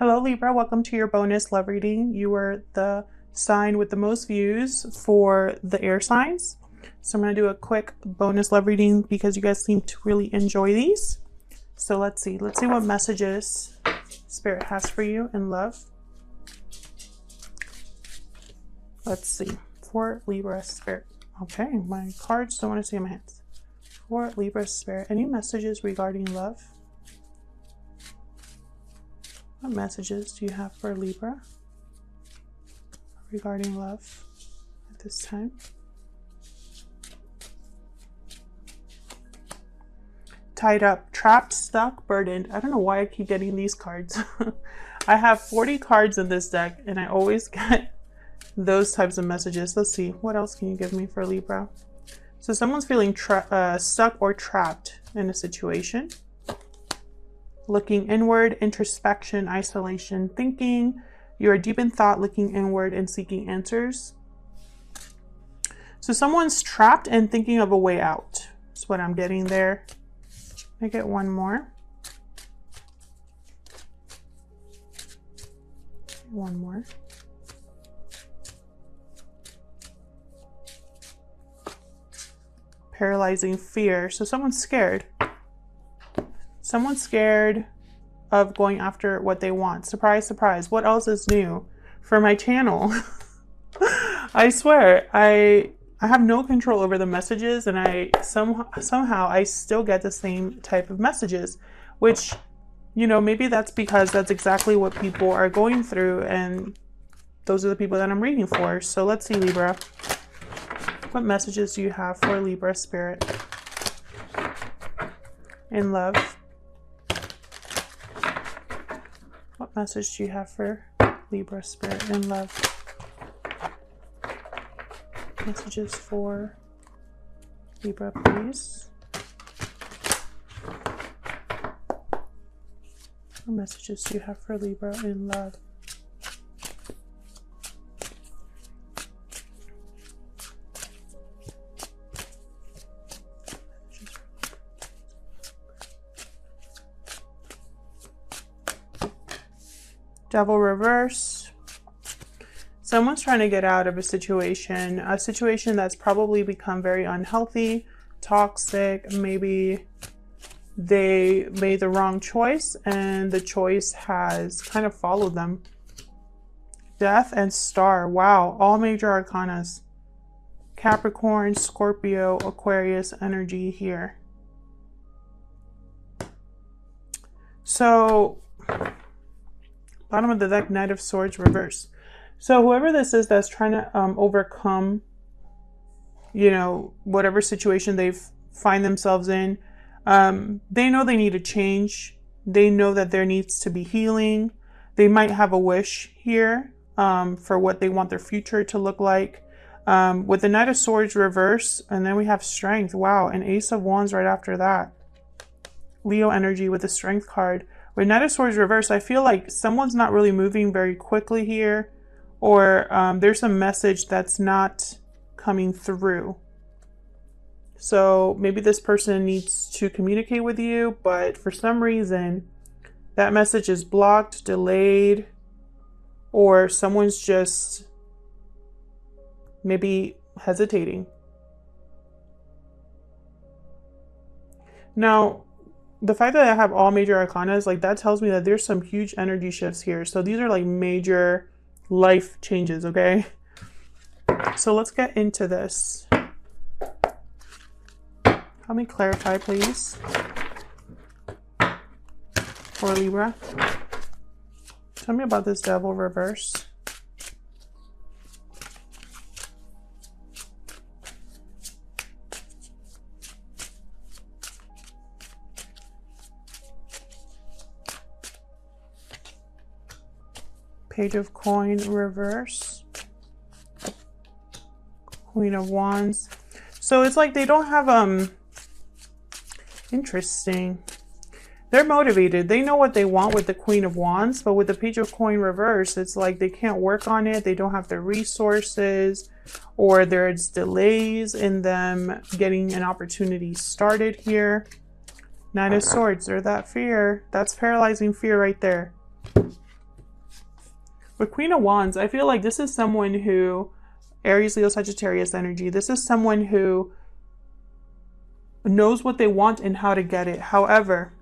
Hello Libra, welcome to your bonus love reading. You were the sign with the most views for the air signs. So I'm going to do a quick bonus love reading because you guys seem to really enjoy these. So let's see what messages Spirit has for you in love. Let's see, for Libra Spirit. Okay, my cards don't want to stay in my hands. For Libra Spirit, any messages regarding love? What messages do you have for Libra regarding love at this time? Tied up, trapped, stuck, burdened. I don't know why I keep getting these cards. I have 40 cards in this deck and I always get those types of messages. Let's see, what else can you give me for Libra? So someone's feeling stuck or trapped in a situation. Looking inward, introspection, isolation, thinking. You are deep in thought, looking inward and seeking answers. So someone's trapped and thinking of a way out. That's what I'm getting there. I get one more. One more. Paralyzing fear. So someone's scared. Someone's scared of going after what they want. Surprise, surprise. What else is new for my channel? I swear, I have no control over the messages, and I somehow I still get the same type of messages, which, you know, maybe that's because that's exactly what people are going through, and those are the people that I'm reading for. So let's see, Libra. What messages do you have for Libra Spirit in love? What message do you have for Libra Spirit in love? Messages for Libra, please. What messages do you have for Libra in love? Devil reverse. Someone's trying to get out of a situation that's probably become very unhealthy, toxic. Maybe they made the wrong choice and the choice has kind of followed them. Death and Star. Wow, all major arcanas. Capricorn, Scorpio, Aquarius energy here. So bottom of the deck, Knight of Swords reverse. So whoever this is that's trying to overcome, you know, whatever situation they find themselves in, they know they need a change. They know that there needs to be healing. They might have a wish here for what they want their future to look like. With the Knight of Swords reverse, and then we have Strength. Wow, and Ace of Wands right after that. Leo energy with the Strength card. With Knight of Swords reverse, I feel like someone's not really moving very quickly here, or there's a message that's not coming through. So maybe this person needs to communicate with you, but for some reason that message is blocked, delayed, or someone's just maybe hesitating. Now, the fact that I have all major arcanas, like, that tells me that there's some huge energy shifts here. So these are like major life changes, okay? So let's get into this. Help me clarify, please, for Libra. Tell me about this Devil reverse. Page of Coin reverse. Queen of Wands. So it's like they don't have interesting. They're motivated. They know what they want with the Queen of Wands, but with the Page of Coin reverse, it's like they can't work on it. They don't have the resources, or there's delays in them getting an opportunity started here. Knight of Swords, or that fear. That's paralyzing fear right there. With Queen of Wands, I feel like this is someone who, Aries, Leo, Sagittarius energy, this is someone who knows what they want and how to get it. However,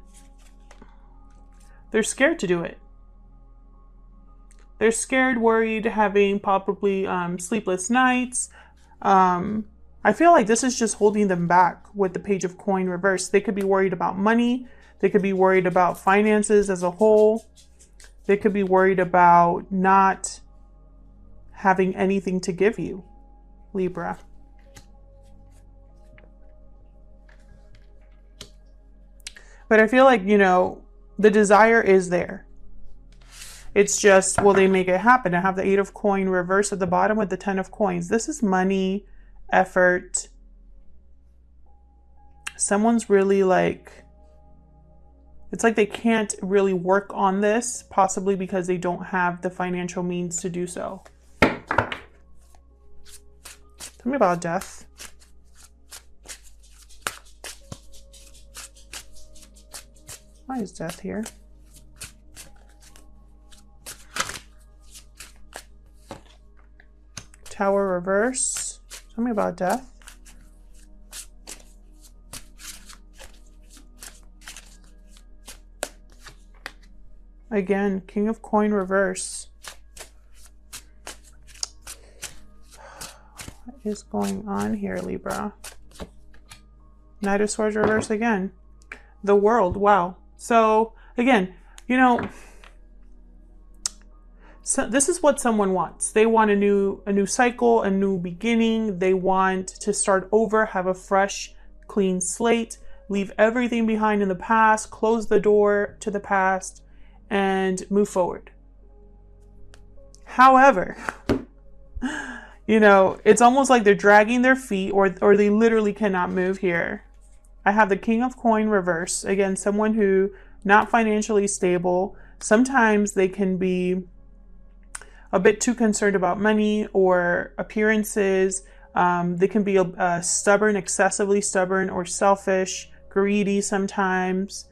they're scared to do it. They're scared, worried, having probably sleepless nights. I feel like this is just holding them back with the Page of Coin reverse. They could be worried about money. They could be worried about finances as a whole. They could be worried about not having anything to give you, Libra. But I feel like, you know, the desire is there. It's just, will they make it happen? I have the 8 of Coin reverse at the bottom with the 10 of Coins. This is money, effort. Someone's really like, it's like they can't really work on this, possibly because they don't have the financial means to do so. Tell me about death. Why is death here? Tower reverse. Tell me about death. Again, King of Coin reverse. What is going on here, Libra? Knight of Swords reverse again. The World. Wow. So again, you know, so this is what someone wants. They want a new cycle, a new beginning. They want to start over, have a fresh, clean slate, leave everything behind in the past, close the door to the past, and move forward. However, you know, it's almost like they're dragging their feet, or they literally cannot move here. I have the King of Coin reverse. Again, someone who not financially stable. Sometimes they can be a bit too concerned about money or appearances. They can be stubborn, excessively stubborn or selfish, greedy sometimes.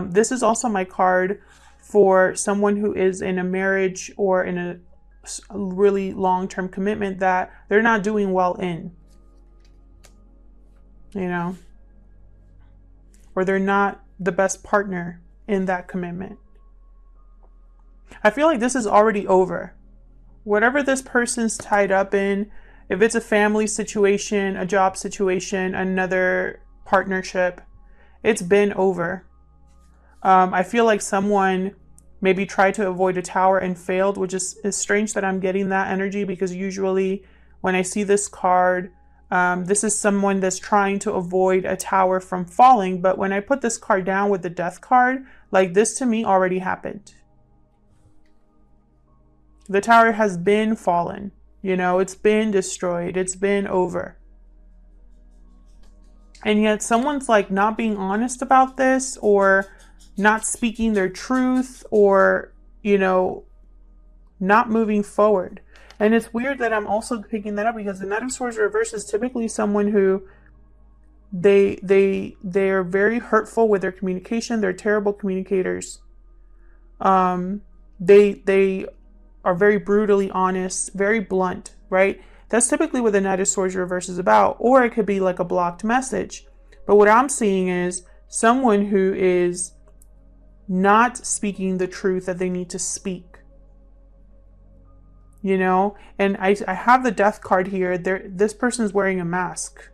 This is also my card for someone who is in a marriage or in a really long-term commitment that they're not doing well in, you know, or they're not the best partner in that commitment. I feel like this is already over. Whatever this person's tied up in, if it's a family situation, a job situation, another partnership, it's been over. I feel like someone maybe tried to avoid a tower and failed, which is strange that I'm getting that energy, because usually when I see this card, this is someone that's trying to avoid a tower from falling. But when I put this card down with the Death card, like, this to me already happened. The tower has been fallen. You know, it's been destroyed. It's been over. And yet someone's like not being honest about this, or not speaking their truth, or, you know, not moving forward. And it's weird that I'm also picking that up, because the Knight of Swords reverse is typically someone who they're very hurtful with their communication. They're terrible communicators. They are very brutally honest, very blunt, right? That's typically what the Knight of Swords reverse is about. Or it could be like a blocked message. But what I'm seeing is someone who is not speaking the truth that they need to speak. You know, and I have the Death card here. This person is wearing a mask.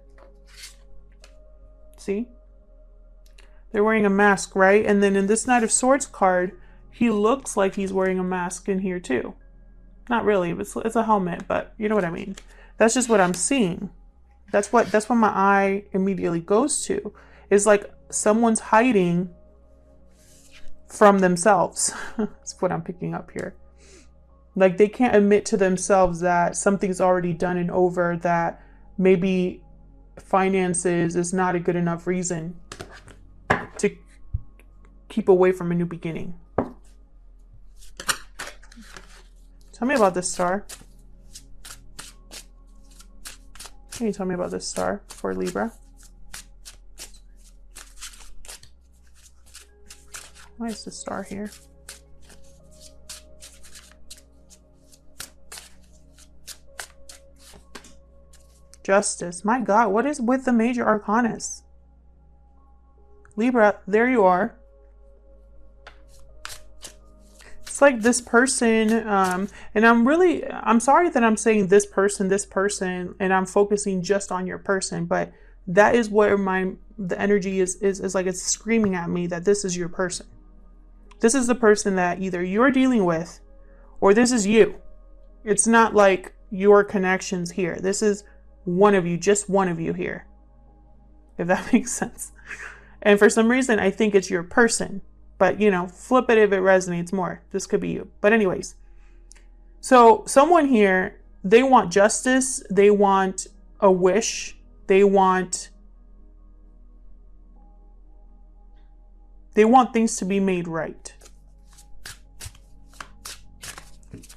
See? They're wearing a mask, right? And then in this Knight of Swords card, he looks like he's wearing a mask in here too. Not really, it's a helmet, but you know what I mean. That's just what I'm seeing. That's what my eye immediately goes to. Is like someone's hiding from themselves. That's what I'm picking up here. Like, they can't admit to themselves that something's already done and over, that maybe finances is not a good enough reason to keep away from a new beginning. Tell me about this star. Can you tell me about this star for Libra? Why is the star here? Justice. My God, what is with the major arcanas? Libra, there you are. It's like this person, and I'm sorry that I'm saying this person, and I'm focusing just on your person, but that is where the energy is like it's screaming at me that this is your person. This is the person that either you're dealing with or this is you. It's not like your connections here. This is one of you, just one of you here. If that makes sense. And for some reason, I think it's your person. But, you know, flip it if it resonates more. This could be you. But anyways. So someone here, they want justice. They want a wish. They want things to be made right.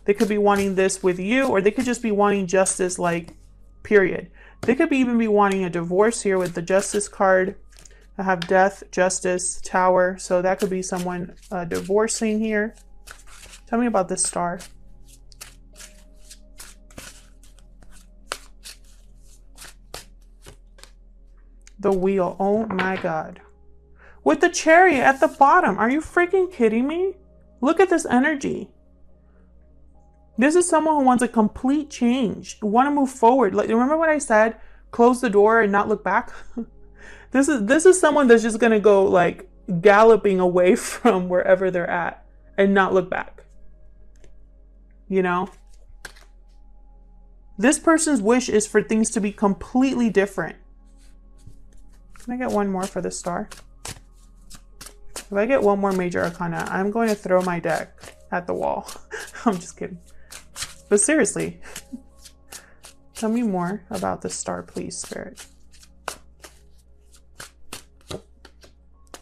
They could be wanting this with you, or they could just be wanting justice, like, period. They could even be wanting a divorce here with the Justice card. I have Death, Justice, Tower. So that could be someone divorcing here. Tell me about this star. The Wheel. Oh my God. With the Chariot at the bottom. Are you freaking kidding me? Look at this energy. This is someone who wants a complete change. Want to move forward. Like, remember what I said? Close the door and not look back. This is someone that's just gonna go like galloping away from wherever they're at and not look back. You know? This person's wish is for things to be completely different. Can I get one more for the star? If I get one more major arcana, I'm going to throw my deck at the wall. I'm just kidding. But seriously, tell me more about the star, please, Spirit.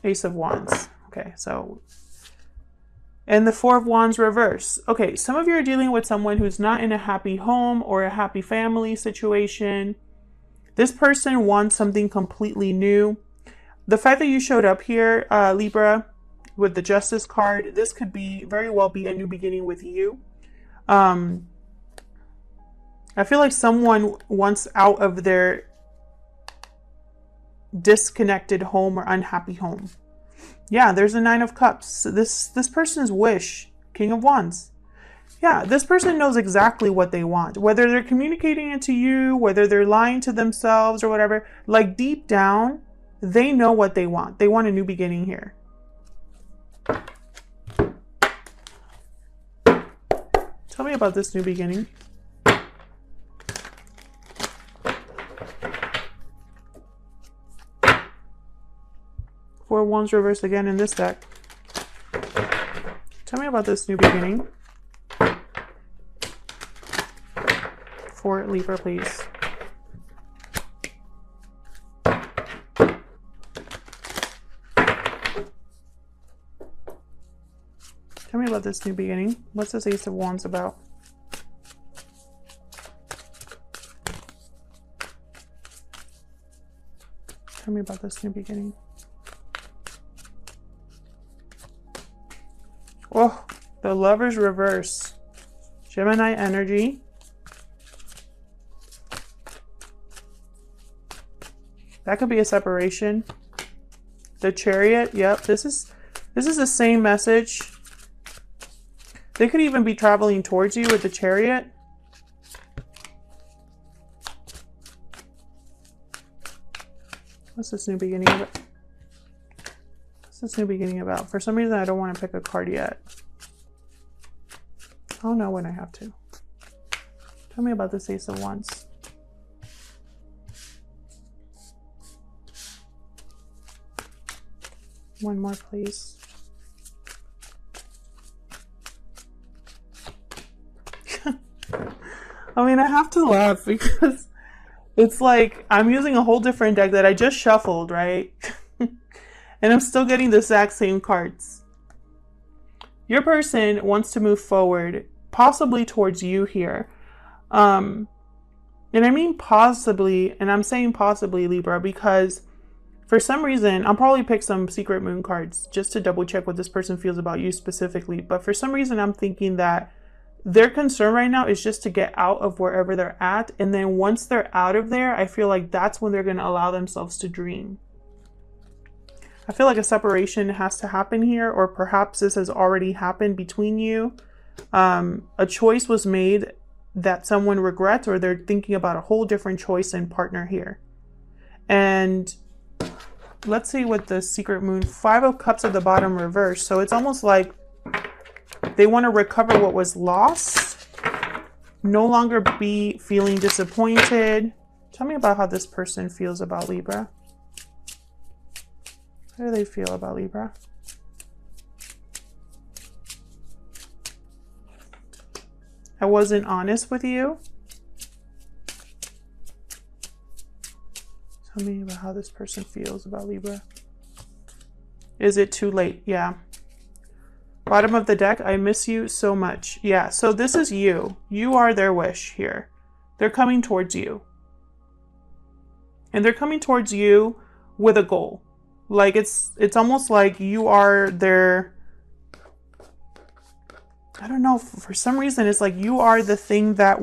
Ace of Wands. Okay, so... And the Four of Wands reverse. Okay, some of you are dealing with someone who's not in a happy home or a happy family situation. This person wants something completely new. The fact that you showed up here, Libra, with the Justice card, this could be very well be a new beginning with you. I feel like someone wants out of their disconnected home or unhappy home. Yeah, there's a Nine of Cups. This person's wish, King of Wands. Yeah, this person knows exactly what they want. Whether they're communicating it to you, whether they're lying to themselves or whatever, like deep down, they know what they want. They want a new beginning here. Tell me about this new beginning. Four of Wands reversed again in this deck. Tell me about this new beginning. For Libra, please. Tell me about this new beginning. What's this Ace of Wands about? Tell me about this new beginning. Oh, the Lovers reverse. Gemini energy. That could be a separation. The Chariot. Yep, this is the same message. They could even be traveling towards you with the Chariot. What's this new beginning about? What's this new beginning about? For some reason, I don't want to pick a card yet. I'll know when I have to. Tell me about this Ace of Wands. One more, please. I mean, I have to laugh because it's like I'm using a whole different deck that I just shuffled, right? And I'm still getting the exact same cards. Your person wants to move forward, possibly towards you here. And I mean possibly, and I'm saying possibly, Libra, because for some reason, I'll probably pick some secret moon cards just to double check what this person feels about you specifically. But for some reason, I'm thinking that their concern right now is just to get out of wherever they're at. And then once they're out of there, I feel like that's when they're going to allow themselves to dream. I feel like a separation has to happen here, or perhaps this has already happened between you. A choice was made that someone regrets, or they're thinking about a whole different choice and partner here. And let's see what the secret moon, 5 of Cups at the bottom reverse. So it's almost like they want to recover what was lost, no longer be feeling disappointed. Tell me about how this person feels about Libra. How do they feel about Libra? I wasn't honest with you. Tell me about how this person feels about Libra. Is it too late? Yeah. Bottom of the deck, I miss you so much. Yeah, so this is you. You are their wish here. They're coming towards you. And they're coming towards you with a goal. Like it's almost like you are their, I don't know, for some reason it's like you are the thing that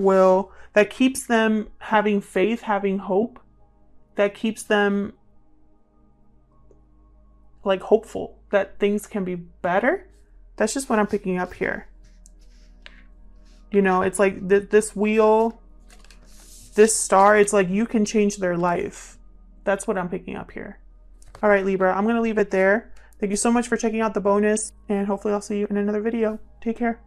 keeps them having faith, having hope, that keeps them like hopeful that things can be better. That's just what I'm picking up here. You know, it's like this wheel, this star, it's like you can change their life. That's what I'm picking up here. All right, Libra, I'm going to leave it there. Thank you so much for checking out the bonus, and hopefully I'll see you in another video. Take care.